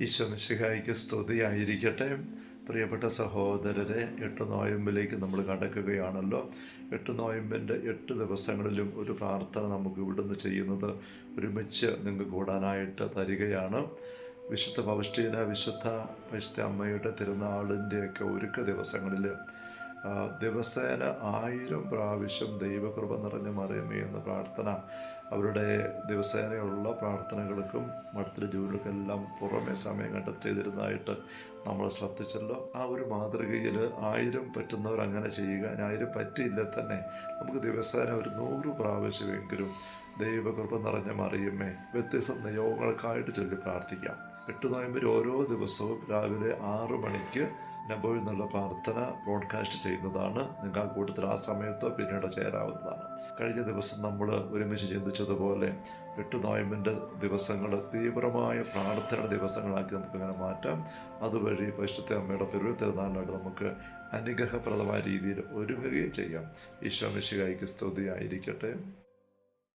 ഈശോ മിശിഹായ്ക്ക് സ്തുതിയായിരിക്കട്ടെ. പ്രിയപ്പെട്ട സഹോദരരെ, 8 നോയമ്പിലേക്ക് നമ്മൾ കടക്കുകയാണല്ലോ. 8 നോയമ്പിൻ്റെ 8 ദിവസങ്ങളിലും ഒരു പ്രാർത്ഥന നമുക്ക് ഇവിടുന്ന് ചെയ്യുന്നത് ഒരുമിച്ച് നിങ്ങൾക്ക് കൂടാനായിട്ട് തരികയാണ്. വിശുദ്ധ പൗസ്റ്റീന, വിശുദ്ധ പരിശുദ്ധ അമ്മയുടെ തിരുനാളിൻ്റെയൊക്കെ ഒരുക്ക ദിവസങ്ങളിൽ ദിവസേന 1000 പ്രാവശ്യം ദൈവകൃപ നിറഞ്ഞ മറിയമേ എന്ന പ്രാർത്ഥന അവരുടെ ദിവസേനയുള്ള പ്രാർത്ഥനകൾക്കും മറ്റൊരു ജോലികൾക്കെല്ലാം പുറമെ സമയം കണ്ടെത്തി ചെയ്തിരുന്നതായിട്ട് നമ്മൾ ശ്രദ്ധിച്ചല്ലോ. ആ ഒരു മാതൃകയിൽ 1000 പറ്റുന്നവർ അങ്ങനെ ചെയ്യുക. 1000 പറ്റിയില്ല തന്നെ നമുക്ക് ദിവസേന ഒരു 100 പ്രാവശ്യമെങ്കിലും ദൈവകൃപ നിറഞ്ഞ മറിയമേ വ്യത്യസ്ത നിയോഗങ്ങൾക്കായിട്ട് ചൊല്ലി പ്രാർത്ഥിക്കാം. 8 നോയമ്പിൽ ഓരോ ദിവസവും രാവിലെ 6 മണിക്ക് നബോയിൽ നിന്നുള്ള പ്രാർത്ഥന ബ്രോഡ്കാസ്റ്റ് ചെയ്യുന്നതാണ്. നിങ്ങൾ ആ കൂട്ടത്തിൽ ആ സമയത്തോ പിന്നീട് ചേരാവുന്നതാണ്. കഴിഞ്ഞ ദിവസം നമ്മൾ ഒരുമിച്ച് ചിന്തിച്ചതുപോലെ 8 നോയമ്പിൻ്റെ ദിവസങ്ങൾ തീവ്രമായ പ്രാർത്ഥനയുടെ ദിവസങ്ങളാക്കി നമുക്കങ്ങനെ മാറ്റാം. അതുവഴി പരിശുദ്ധ അമ്മയുടെ തിരുനാളിനായിട്ട് നമുക്ക് അനുഗ്രഹപ്രദമായ രീതിയിൽ ഒരുങ്ങുകയും ചെയ്യാം. ഈശോ മിശിഹായ്ക്ക് സ്തുതിയായിരിക്കട്ടെ.